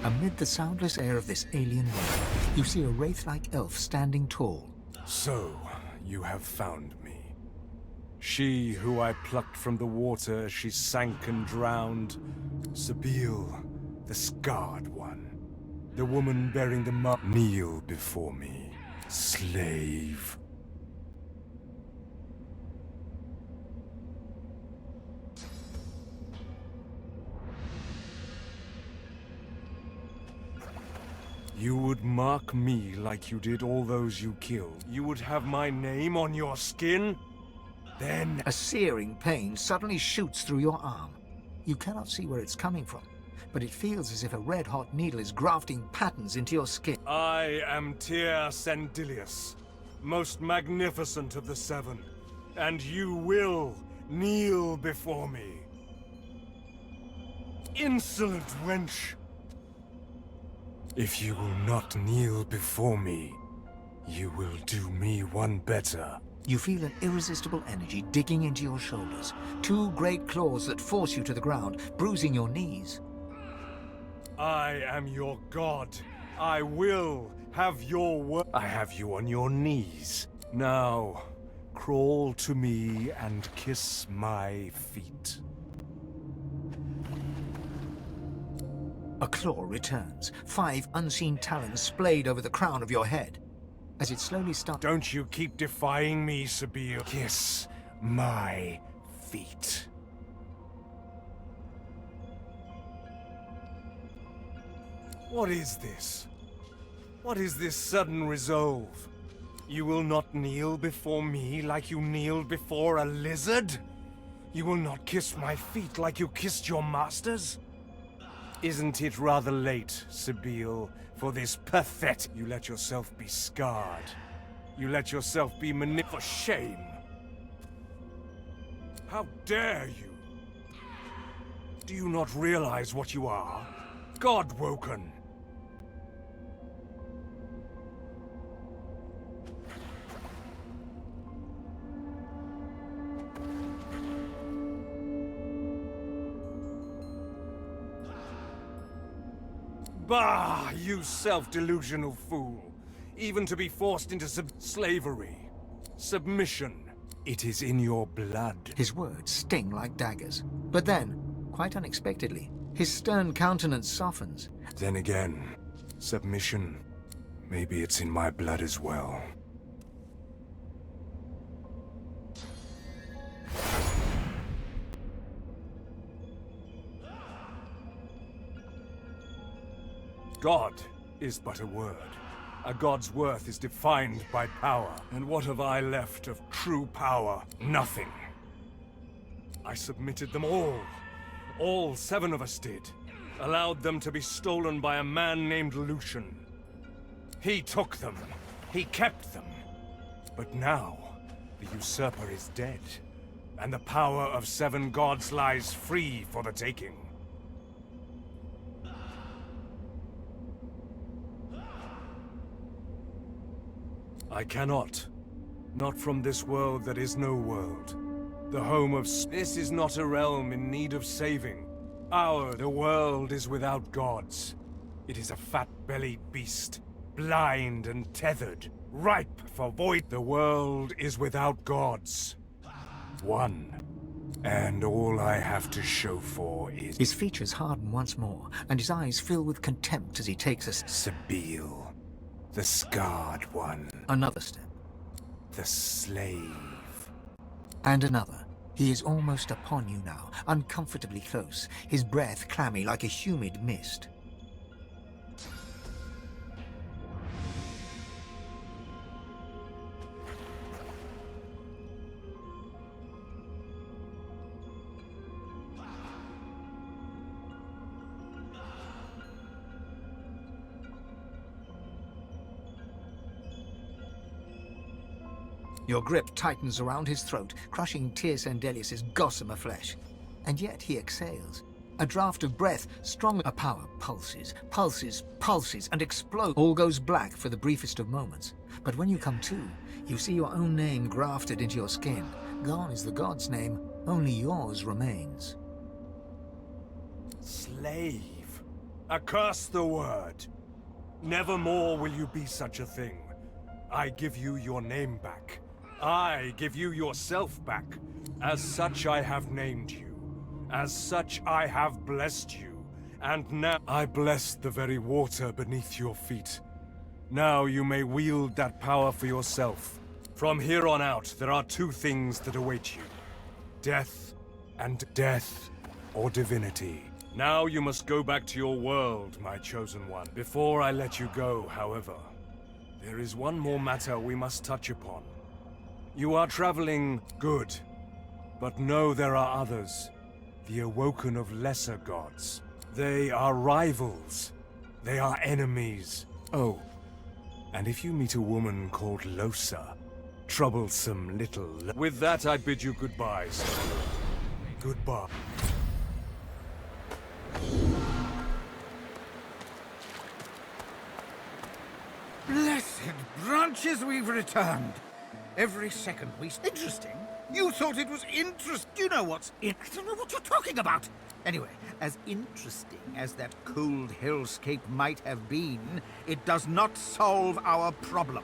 Amid the soundless air of this alien world, you see a wraith-like elf standing tall. So, you have found me. She who I plucked from the water as she sank and drowned. Sabine, the scarred one. The woman bearing the mark. Kneel before me, slave. You would mark me like you did all those you killed. You would have my name on your skin? Then... A searing pain suddenly shoots through your arm. You cannot see where it's coming from, but it feels as if a red-hot needle is grafting patterns into your skin. I am Tyr Sandilius, most magnificent of the seven, and you will kneel before me. Insolent wench! If you will not kneel before me, you will do me one better. You feel an irresistible energy digging into your shoulders. Two great claws that force you to the ground, bruising your knees. I am your god. I will have your word. I have you on your knees. Now, crawl to me and kiss my feet. A claw returns, 5 unseen talons splayed over the crown of your head. As it slowly starts... Don't you keep defying me, Sabine. Kiss my feet. What is this? What is this sudden resolve? You will not kneel before me like you kneeled before a lizard? You will not kiss my feet like you kissed your masters? Isn't it rather late, Sabine, for this pathetic... You let yourself be scarred. You let yourself be manipulated. For shame! How dare you? Do you not realize what you are? God-woken! Bah, you self-delusional fool. Even to be forced into slavery. Submission. It is in your blood. His words sting like daggers. But then, quite unexpectedly, his stern countenance softens. Then again, submission. Maybe it's in my blood as well. God is but a word. A god's worth is defined by power. And what have I left of true power? Nothing. I submitted them all. All 7 of us did. Allowed them to be stolen by a man named Lucian. He took them. He kept them. But now, the usurper is dead. And the power of 7 gods lies free for the taking. I cannot. Not from this world that is no world. The home of... This is not a realm in need of saving. The world is without gods. It is a fat-bellied beast, blind and tethered, ripe for void. The world is without gods. One. And all I have to show for is... His features harden once more, and his eyes fill with contempt as he takes a... Sabine. The scarred one. Another step. The slave. And another. He is almost upon you now, uncomfortably close, his breath clammy like a humid mist. Your grip tightens around his throat, crushing Tyr Sandilius' gossamer flesh. And yet he exhales. A draft of breath, strong a power, pulses, pulses, pulses, and explodes. All goes black for the briefest of moments. But when you come to, you see your own name grafted into your skin. Gone is the god's name, only yours remains. Slave. Accurse the word. Nevermore will you be such a thing. I give you your name back. I give you yourself back. As such I have named you. As such I have blessed you. And now I bless the very water beneath your feet. Now you may wield that power for yourself. From here on out, there are two things that await you. Death or divinity. Now you must go back to your world, my chosen one. Before I let you go, however, there is one more matter we must touch upon. You are traveling good, but know there are others. The awoken of lesser gods. They are rivals. They are enemies. Oh, and if you meet a woman called Losa, troublesome little... With that, I bid you goodbye, sir. Goodbye. Blessed branches, we've returned. Every second we... Interesting? You thought it was interesting? You know what's... I don't know what you're talking about. Anyway, as interesting as that cold hellscape might have been, it does not solve our problem.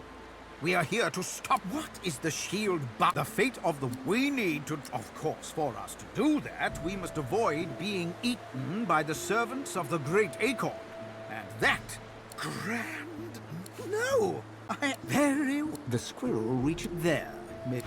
We are here to stop... What is the shield but the fate of the... We need to... Of course, for us to do that, we must avoid being eaten by the servants of the Great Acorn. And that... Grand... No! Very... The squirrel reached there. Maybe...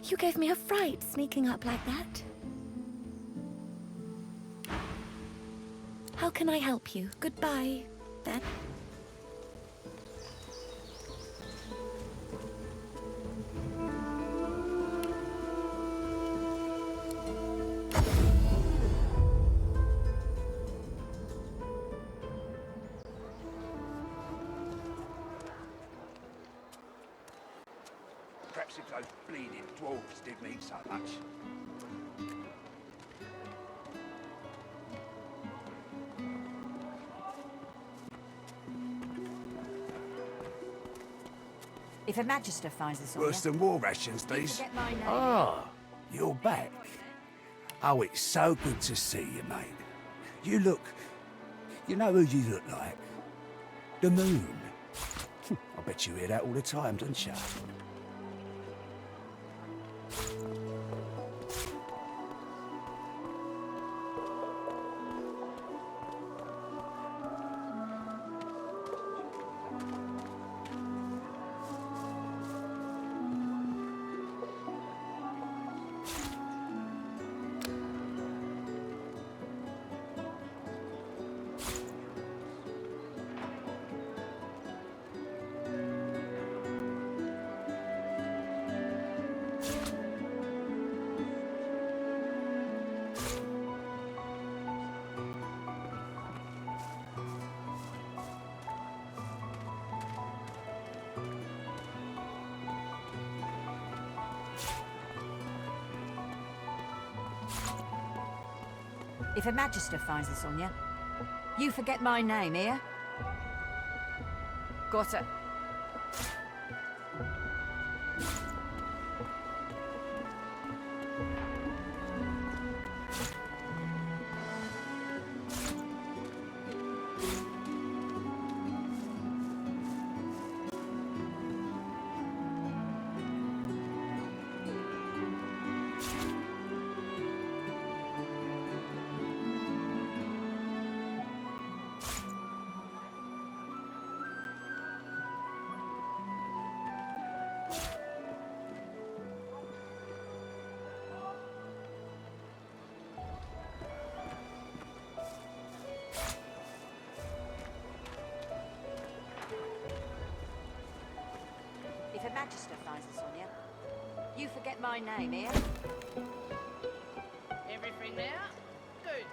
You gave me a fright sneaking up like that. How can I help you? Goodbye, then. Perhaps if those bleeding dwarves didn't eat so much. If Her Magister finds this on Worse than war rations, these. forget my name. Ah, you're back. Oh, it's so good to see you, mate. You look... You know who you look like? The moon. I bet you hear that all the time, don't you? If Her Magister finds this on you forget my name, here? Got it. If Her Magister finds this on you forget my name, here? Everything now? Good.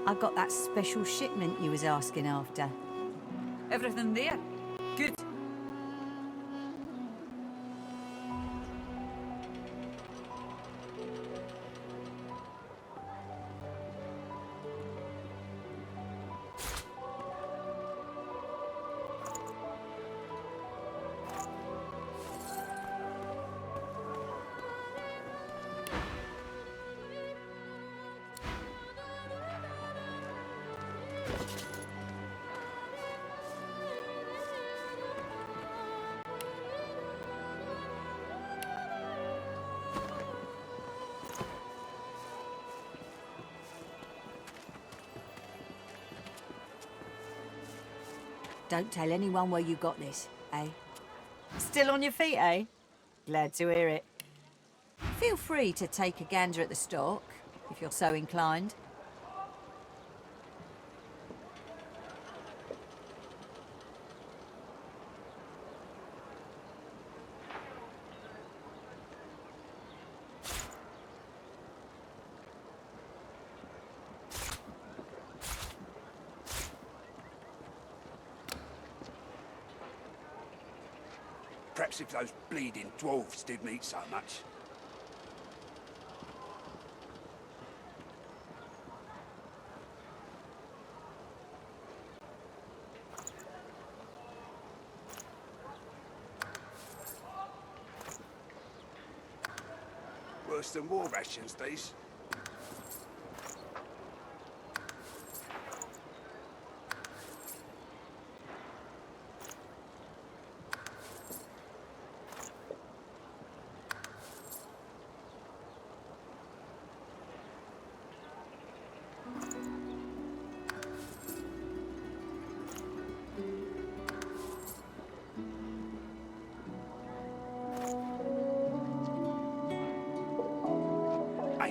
I got that special shipment you was asking after. Everything there? Good. Don't tell anyone where you got this, eh? Still on your feet, eh? Glad to hear it. Feel free to take a gander at the stock, if you're so inclined. Perhaps if those bleeding dwarves didn't eat so much. Worse than war rations, these.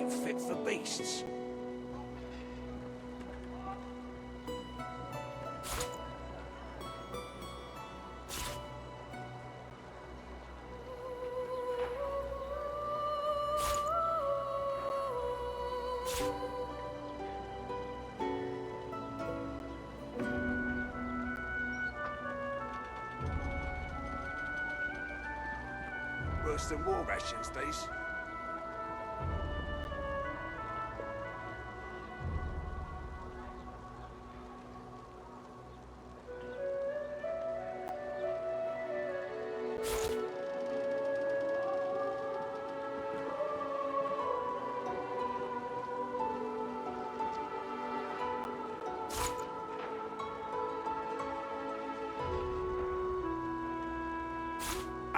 ain't fit for beasts. Worse than war rations, these.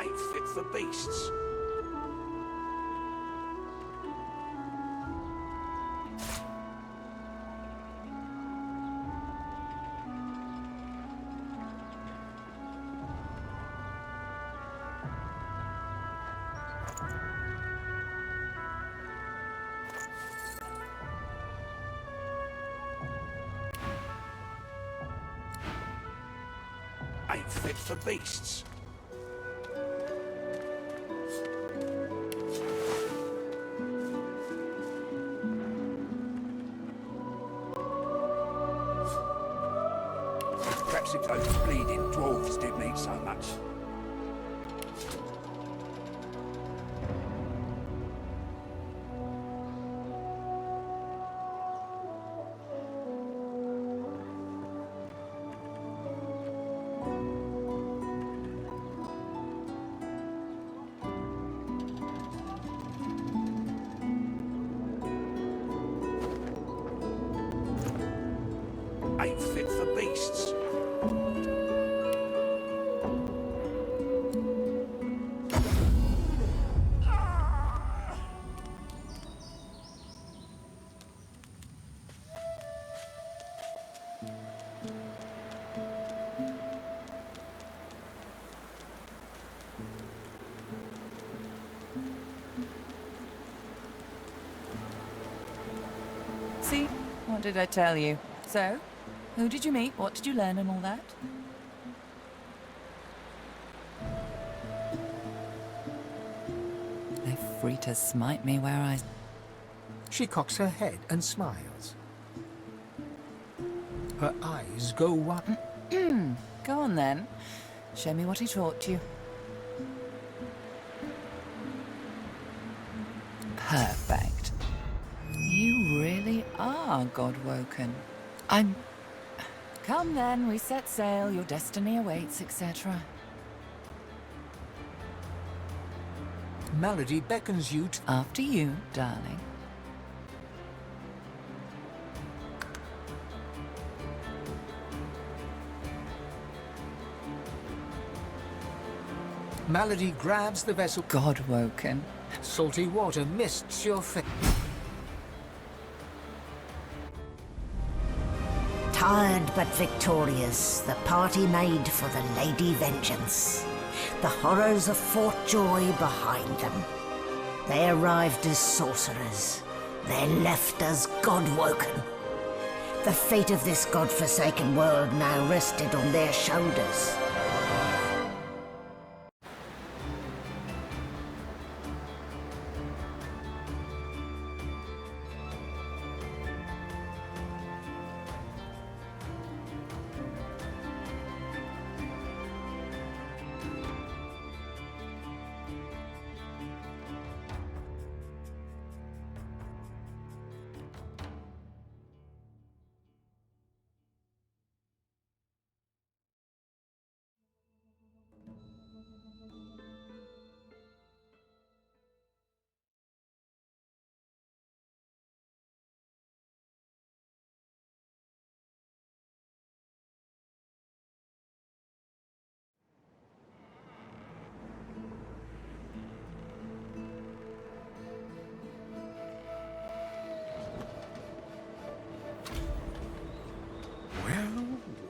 Ain't fit for beasts. Ain't fit for beasts. Perhaps if those bleeding dwarves didn't eat so much. Ain't fit for beasts. See? What did I tell you? So, who did you meet? What did you learn and all that? They're free to smite me where I... She cocks her head and smiles. Her eyes go wide. Go on then. Show me what he taught you. Perfect. You really are God-woken. I'm... Come then, we set sail, your destiny awaits, etc. Melody beckons you to... After you, darling. Melody grabs the vessel. God-woken. Salty water mists your face. Tired but victorious, the party made for the Lady Vengeance. The horrors of Fort Joy behind them. They arrived as sorcerers. They left as God-woken. The fate of this God-forsaken world now rested on their shoulders.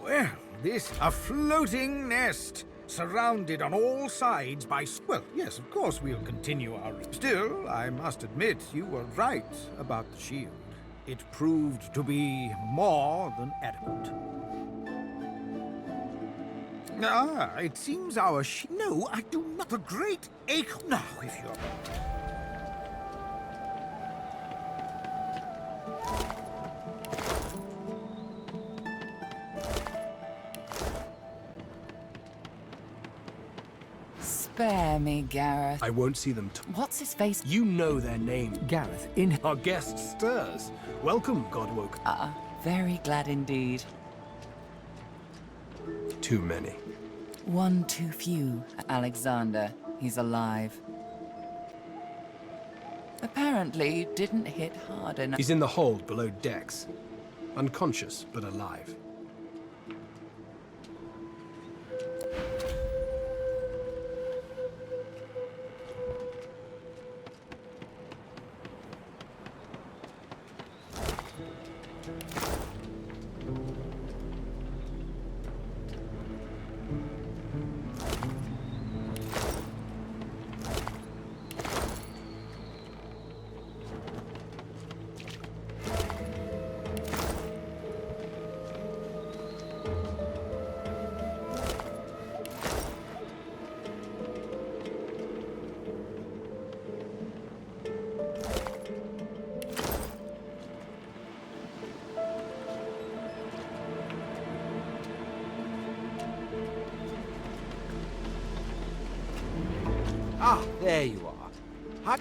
Well, this a floating nest. surrounded on all sides by... Well, yes, of course we'll continue our... Still, I must admit, you were right about the shield. It proved to be more than adequate. Ah, it seems our No, I do not. The great ache... Now, if you're... Spare me, Gareth. I won't see them. What's his face? You know their name. Gareth, in... Our guest stirs. Welcome, Godwoke. Very glad indeed. Too many. One too few, Alexander. He's alive. Apparently didn't hit hard enough. He's in the hold below decks. Unconscious, but alive. Ah, there you are.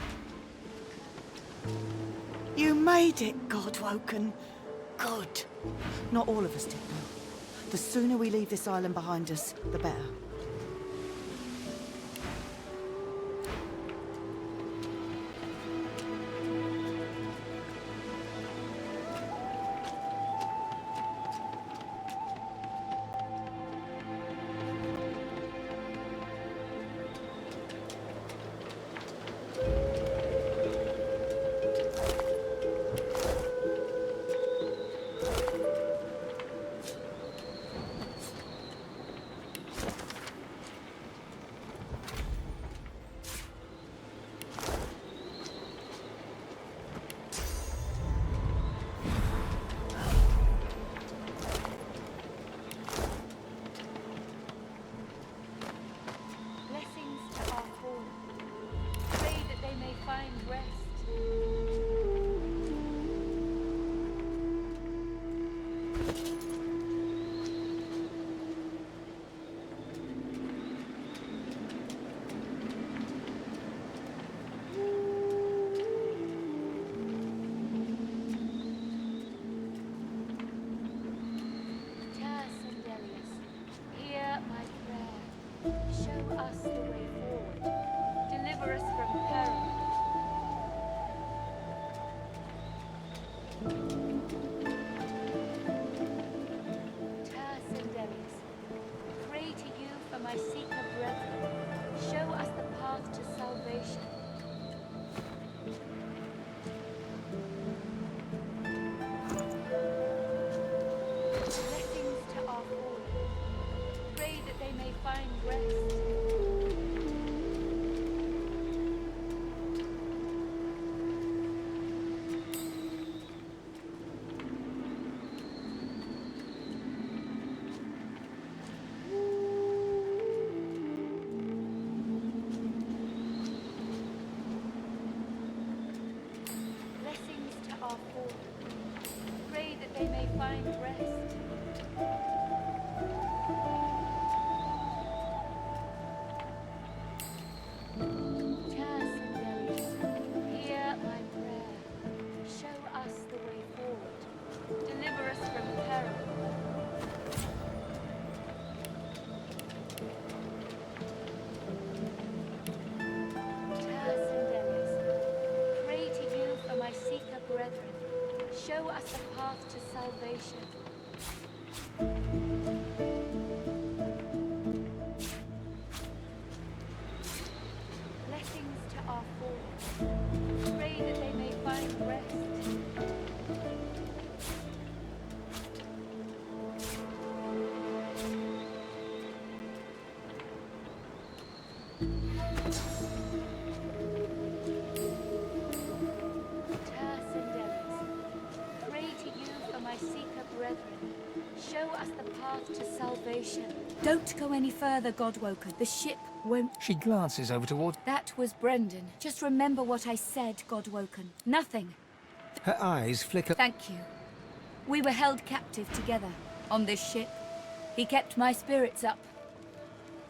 You made it, Godwoken. Good. Not all of us did, though. The sooner we leave this island behind us, the better. Show us the path to salvation. Blessings to our fallen. Pray that they may find rest. salvation. Don't go any further, Godwoken. The ship won't... She glances over toward... That was Brendan. Just remember what I said, Godwoken. Nothing. Her eyes flicker. Thank you. We were held captive together on this ship. He kept my spirits up.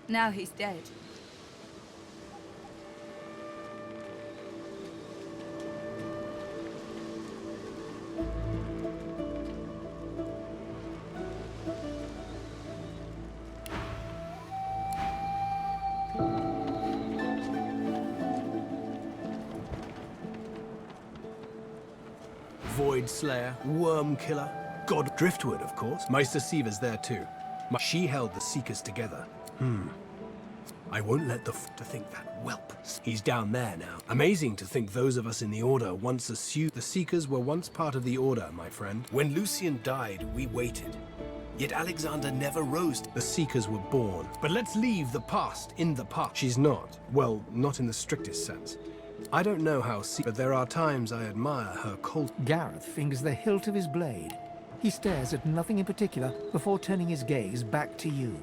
Now he's dead. Void Slayer, Worm Killer, God Driftwood, of course. Meister Siva's there too. She held the Seekers together. I won't let the to think that whelp. He's down there now. Amazing to think those of us in the Order once assumed the Seekers were once part of the Order, my friend. When Lucian died, we waited. Yet Alexander never rose. The Seekers were born. But let's leave the past in the past. She's not. Well, not in the strictest sense. I don't know how but there are times I admire her cold. Gareth fingers the hilt of his blade. He stares at nothing in particular before turning his gaze back to you.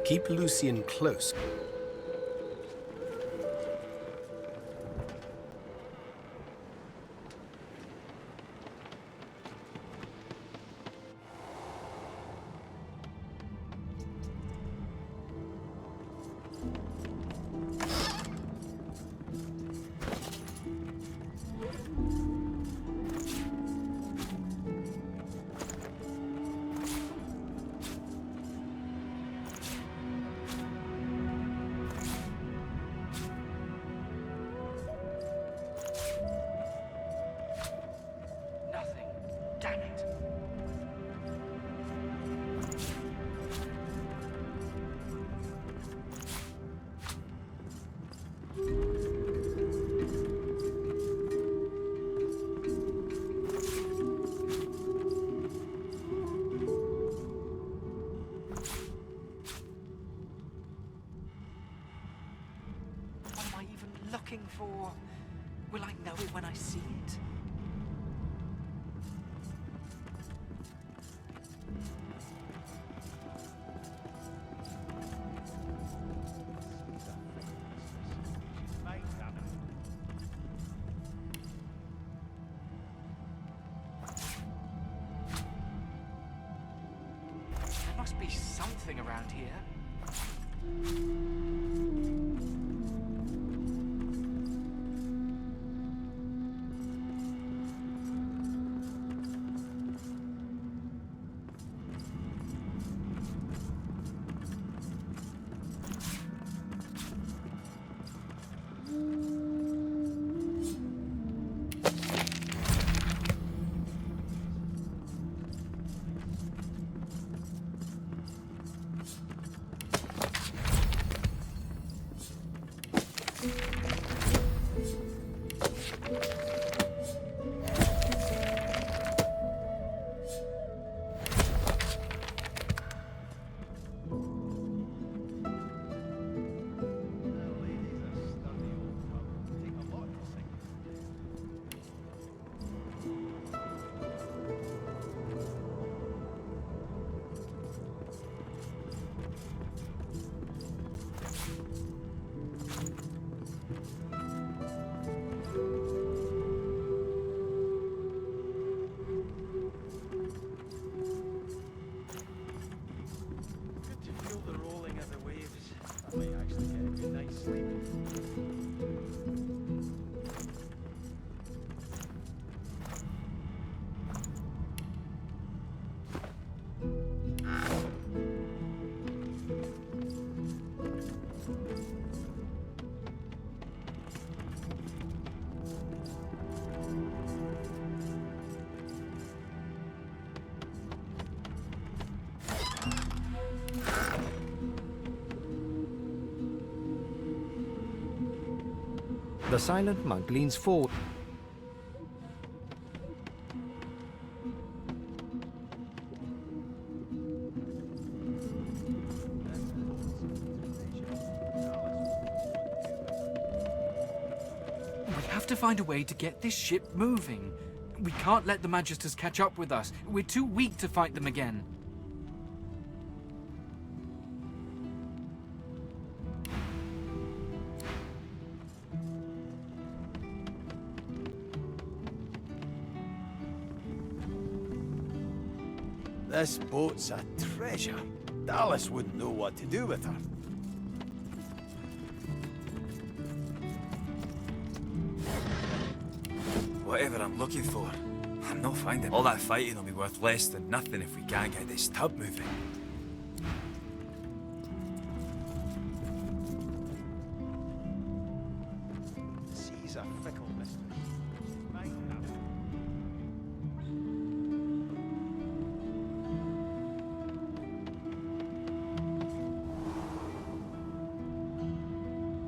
Keep Lucian close. For? Will I know it when I see it? There must be something around here. The silent monk leans forward. We have to find a way to get this ship moving. We can't let the Magisters catch up with us. We're too weak to fight them again. This boat's a treasure. Dallas wouldn't know what to do with her. Whatever I'm looking for, I'm not finding it. All that fighting will be worth less than nothing if we can't get this tub moving. The seas are fickle, mister.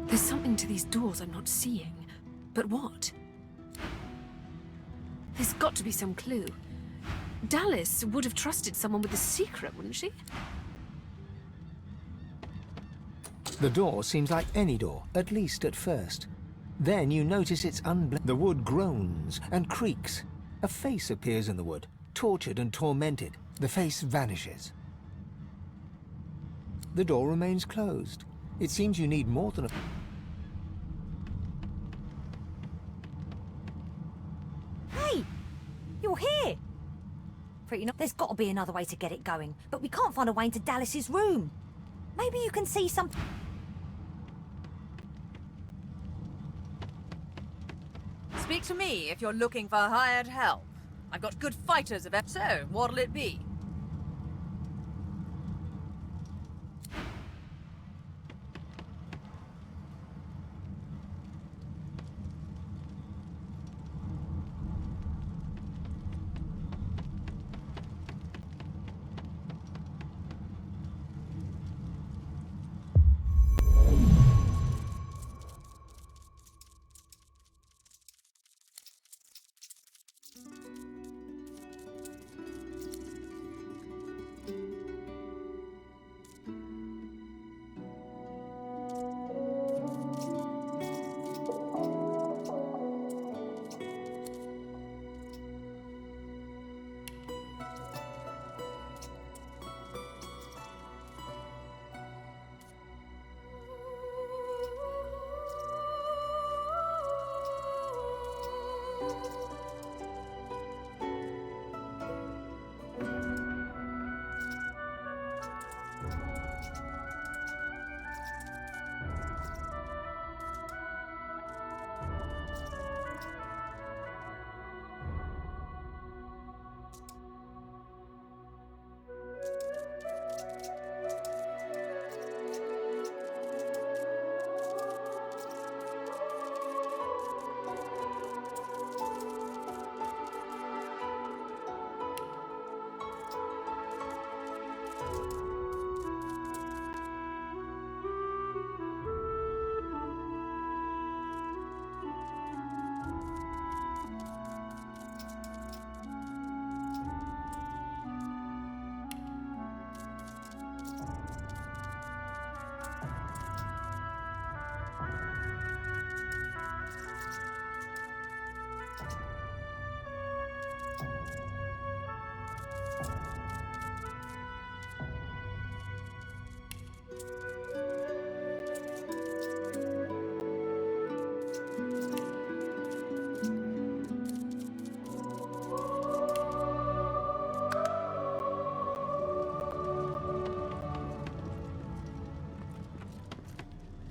There's something to these doors I'm not seeing. But what? There's got to be some clue. Dallas would have trusted someone with a secret, wouldn't she? The door seems like any door, at least at first. Then you notice it's The wood groans and creaks. A face appears in the wood, tortured and tormented. The face vanishes. The door remains closed. It seems you need more than a... Hey! You're here! Pretty There's got to be another way to get it going, but we can't find a way into Dallas's room. Maybe you can see some... Speak to me if you're looking for hired help. I've got good fighters of so what'll it be?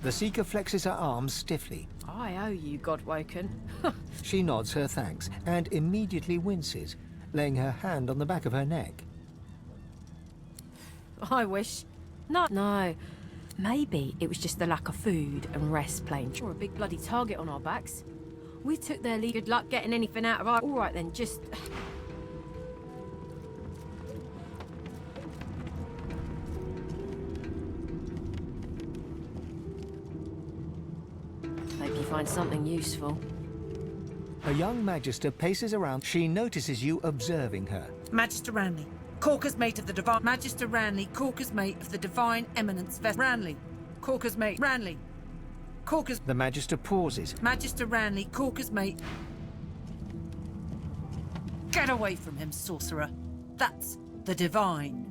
The Seeker flexes her arms stiffly. I owe you, Godwoken. She nods her thanks and immediately winces, laying her hand on the back of her neck. I wish... No. Maybe it was just the lack of food and rest playing. Or a big bloody target on our backs. We took their lead. Good luck getting anything out of our... All right then, just... Hope you find something useful. A young magister paces around. She notices you observing her. Magister Ranley, Corker's mate of the divine... Magister Ranley, Corker's mate of the divine eminence... Ranley, Corker's mate... Ranley, Corker's... The magister pauses. Magister Ranley, Corker's mate... Get away from him, sorcerer. That's the divine.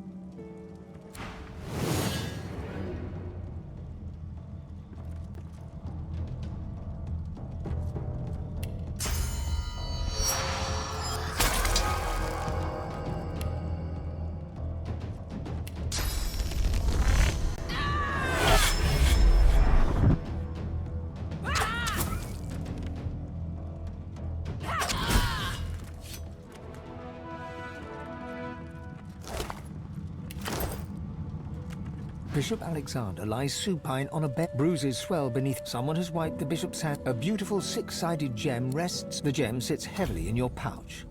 Bishop Alexander lies supine on a bed. Bruises swell beneath. Someone has wiped the bishop's hand. A beautiful six-sided gem rests. The gem sits heavily in your pouch.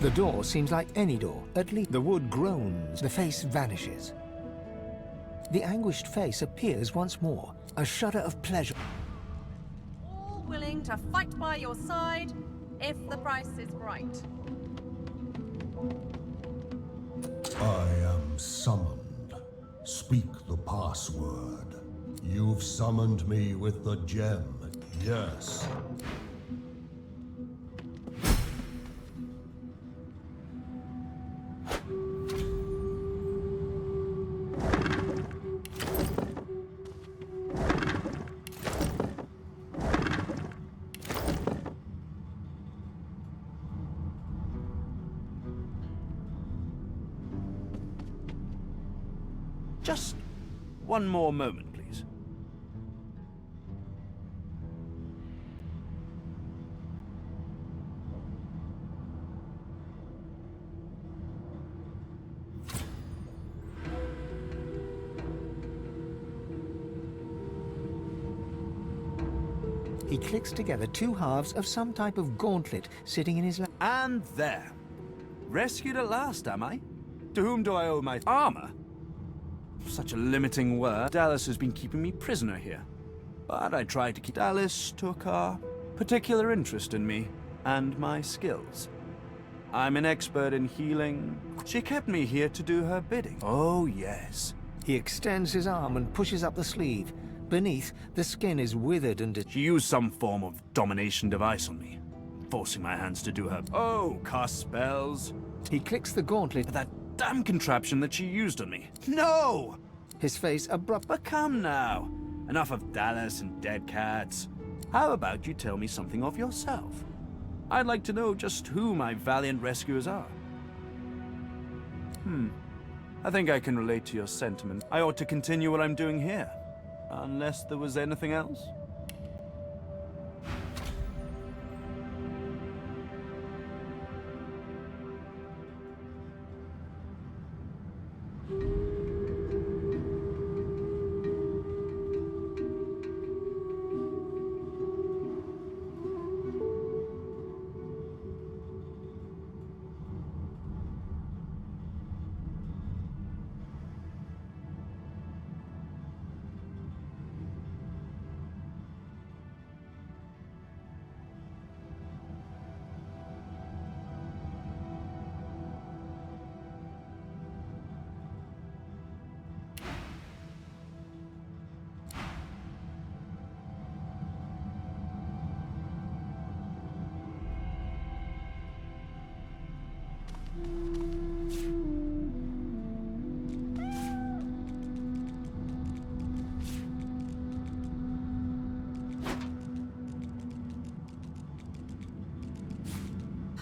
The door seems like any door. At least the wood groans. The face vanishes. The anguished face appears once more. A shudder of pleasure. All willing to fight by your side if the price is right. I am summoned. Speak the password. You've summoned me with the gem, yes. Just one more moment, please. He clicks together two halves of some type of gauntlet sitting in his lap. And there. Rescued at last, am I? To whom do I owe my armor? Such a limiting word. Dallas has been keeping me prisoner here. But I tried to keep... Dallas took a particular interest in me and my skills. I'm an expert in healing. She kept me here to do her bidding. Oh, yes. He extends his arm and pushes up the sleeve. Beneath, the skin is withered and... She used some form of domination device on me, forcing my hands to do her... Oh, cast spells. He clicks the gauntlet. That damn contraption that she used on me. No! His face abrupt. But come now. Enough of Dallas and dead cats. How about you tell me something of yourself? I'd like to know just who my valiant rescuers are. I think I can relate to your sentiment. I ought to continue what I'm doing here. Unless there was anything else?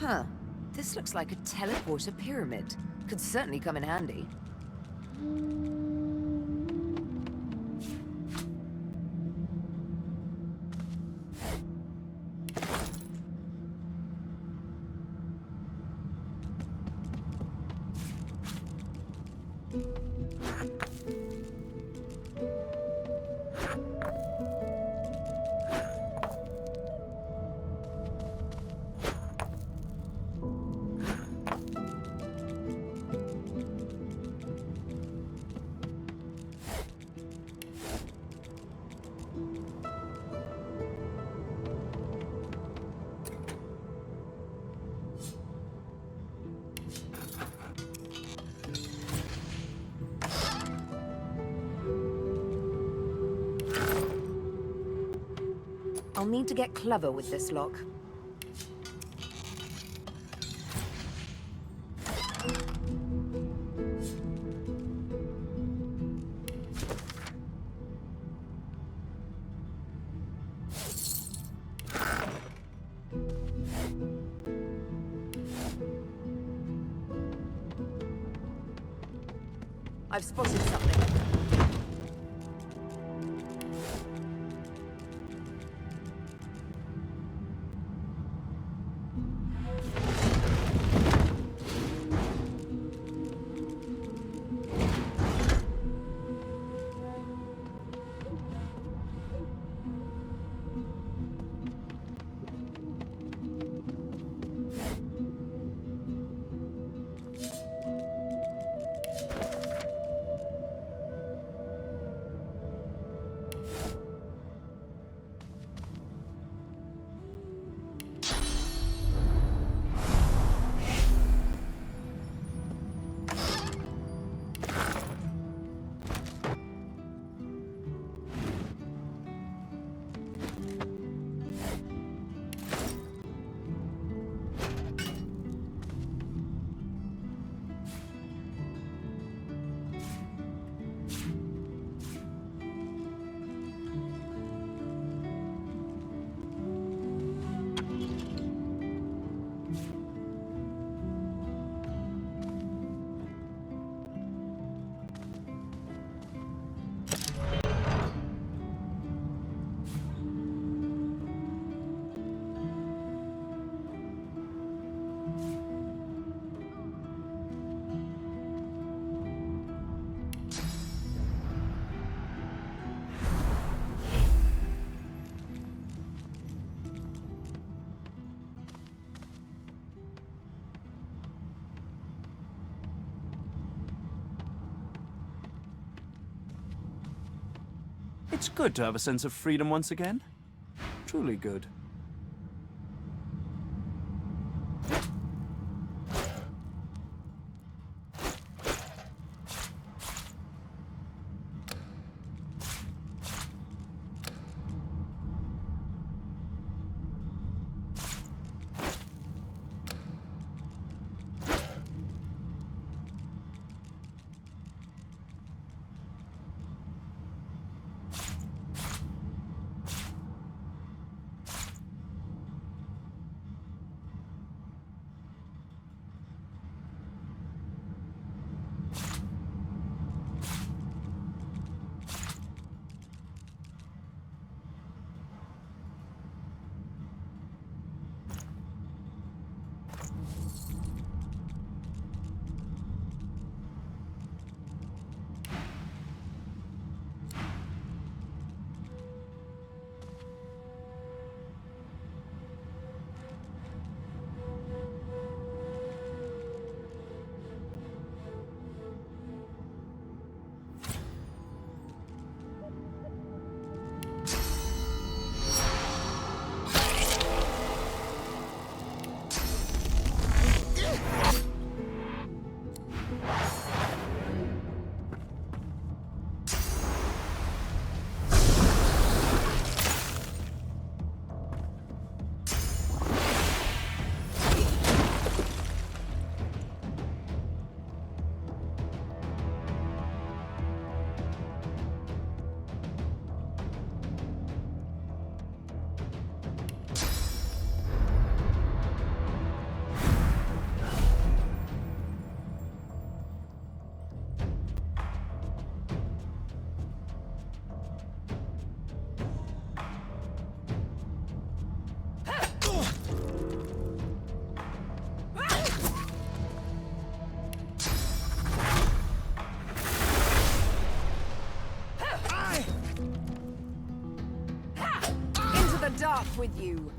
Huh. This looks like a teleporter pyramid. Could certainly come in handy. I'll need to get clever with this lock. I've spotted something. It's good to have a sense of freedom once again. Truly good. with you.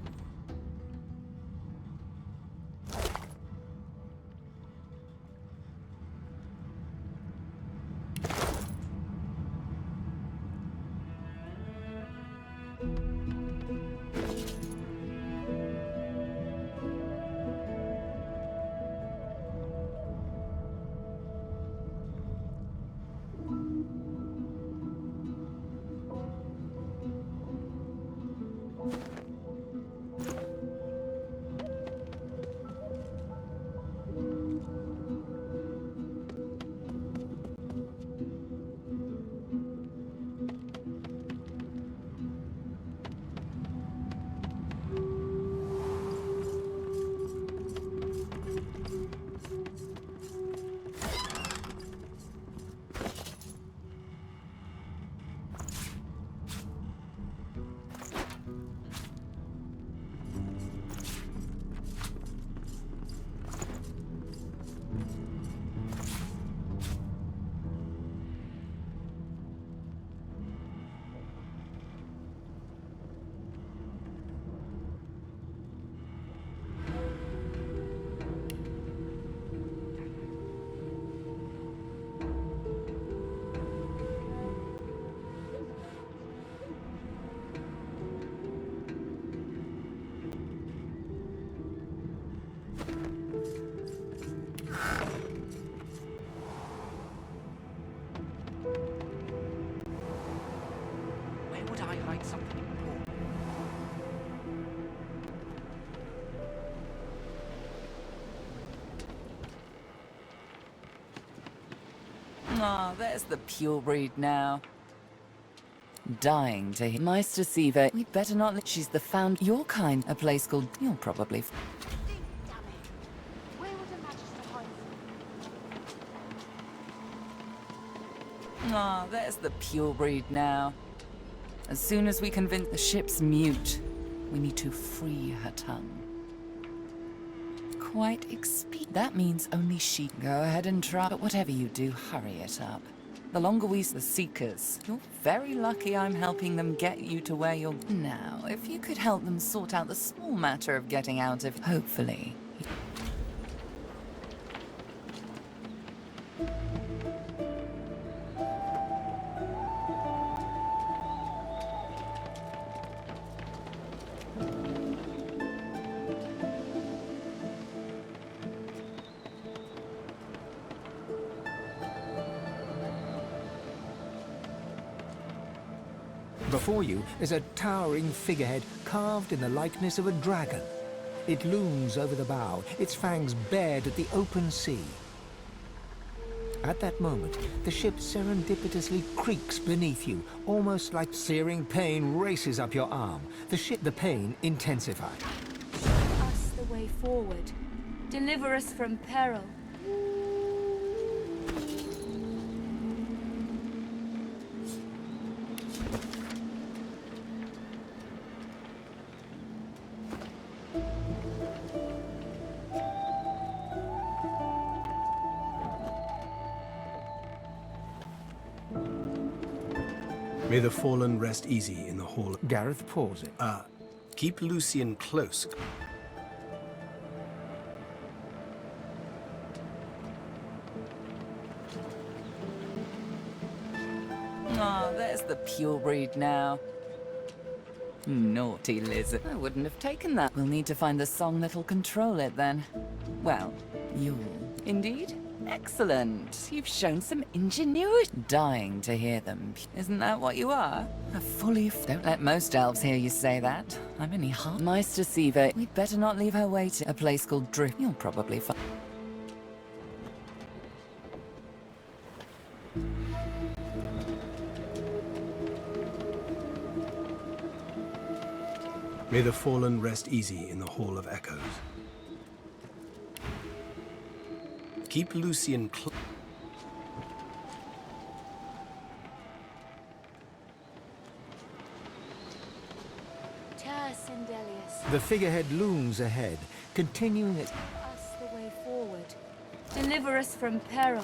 Where would I hide something important? Ah, there's the pure breed now. Dying to hear. Meister Siva, we'd better not let. She's the found. Your kind. A place called. You'll probably. Where would a magister hide? Ah, there's the pure breed now. As soon as we convince the ship's mute, we need to free her tongue. Quite that means only she. Go ahead and try, but whatever you do, hurry it up. The longer we the Seekers, you're very lucky I'm helping them get you to where you're. Now, if you could help them sort out the small matter of getting out of. Hopefully. Before you is a towering figurehead carved in the likeness of a dragon. It looms over the bow, its fangs bared at the open sea. At that moment, the ship serendipitously creaks beneath you, almost like searing pain races up your arm. The pain intensified. Show us the way forward. Deliver us from peril. May the fallen rest easy in the hall. Gareth pauses. Keep Lucian close. Ah, there's the pure breed now. Naughty lizard. I wouldn't have taken that. We'll need to find the song that'll control it then. Well, you'll. Indeed? Excellent. You've shown some ingenuity. Dying to hear them. Isn't that what you are? A fully. Don't let most elves hear you say that. I'm only half. Meister Siva, we'd better not leave her waiting. A place called Drift. You'll probably find. May the fallen rest easy in the Hall of Echoes. Keep Lucian close. The figurehead looms ahead, continuing its. Show us the way forward. Deliver us from peril.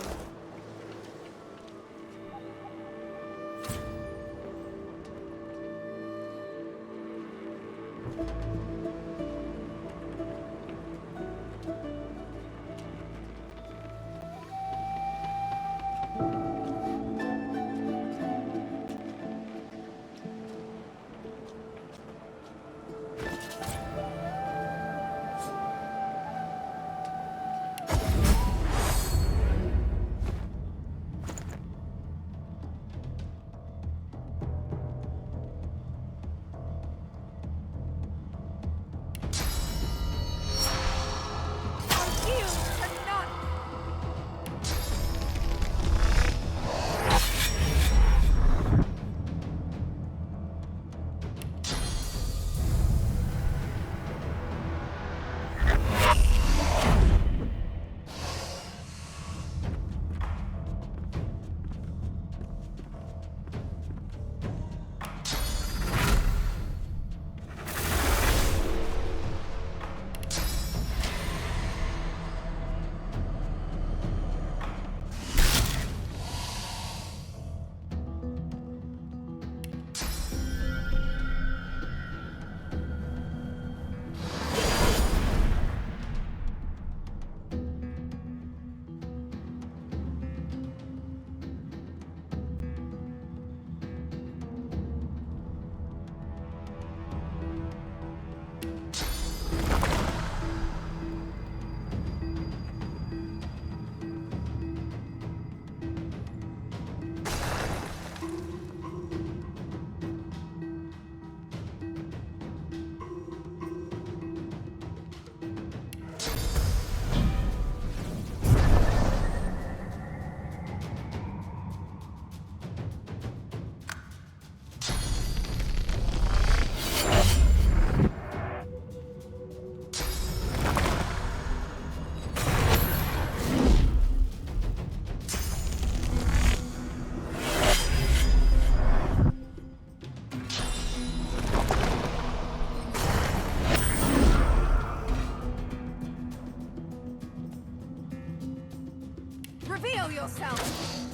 Reveal yourself!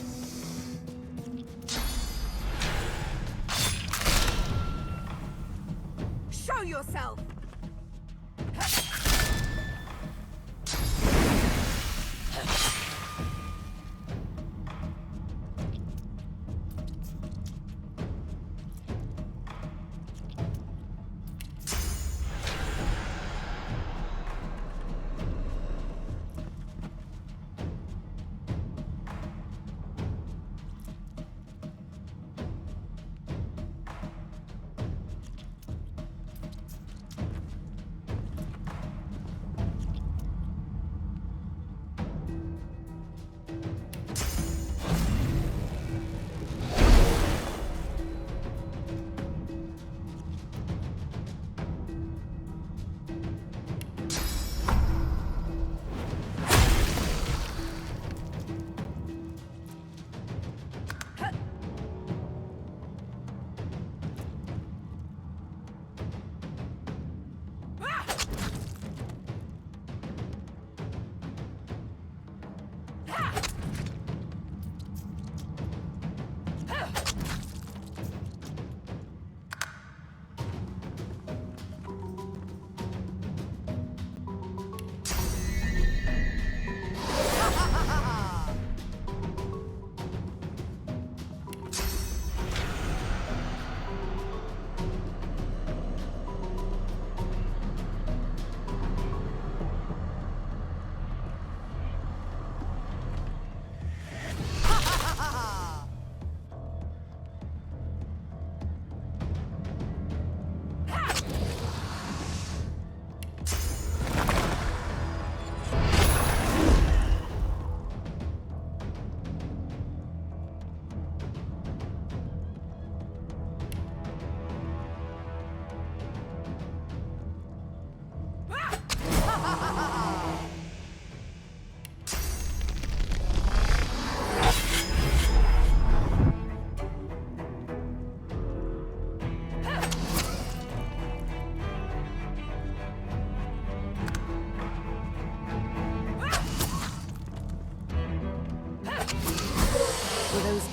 Show yourself!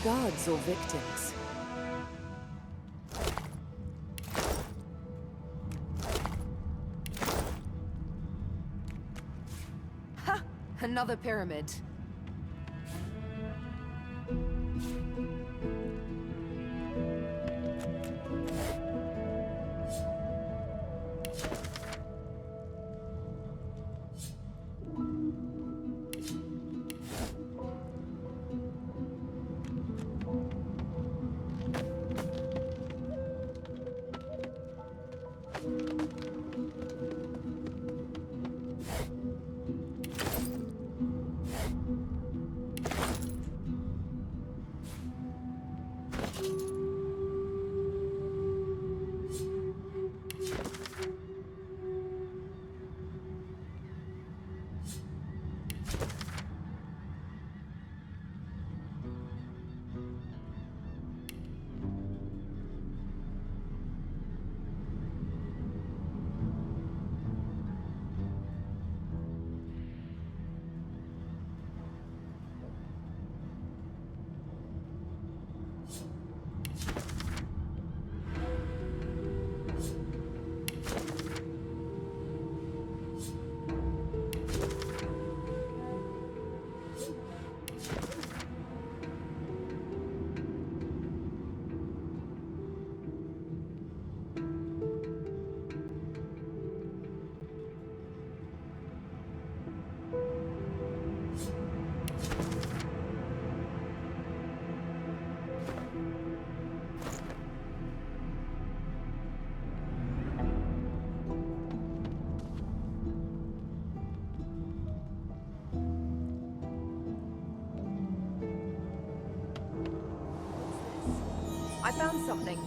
Guards or victims? Another pyramid. I found something.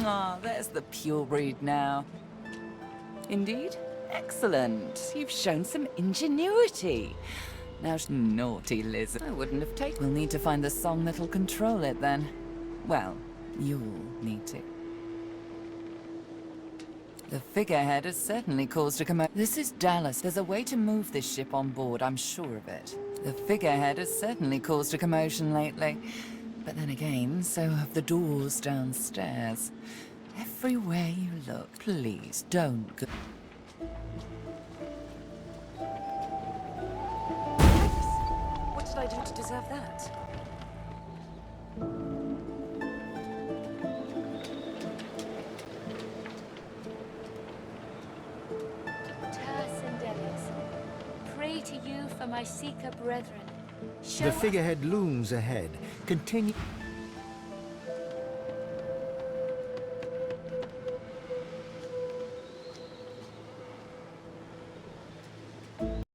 Ah, there's the pure breed now. Indeed? Excellent. You've shown some ingenuity. Now, naughty lizard. I wouldn't have taken... We'll need to find the song that'll control it then. Well, you'll need to. The figurehead has certainly caused a commotion. This is Dallas. There's a way to move this ship on board, I'm sure of it. The figurehead has certainly caused a commotion lately. But then again, so have the doors downstairs. Everywhere you look, please don't go... What did I do to deserve that? Pray to you for my Seeker brethren. Show The us figurehead looms ahead. Continue.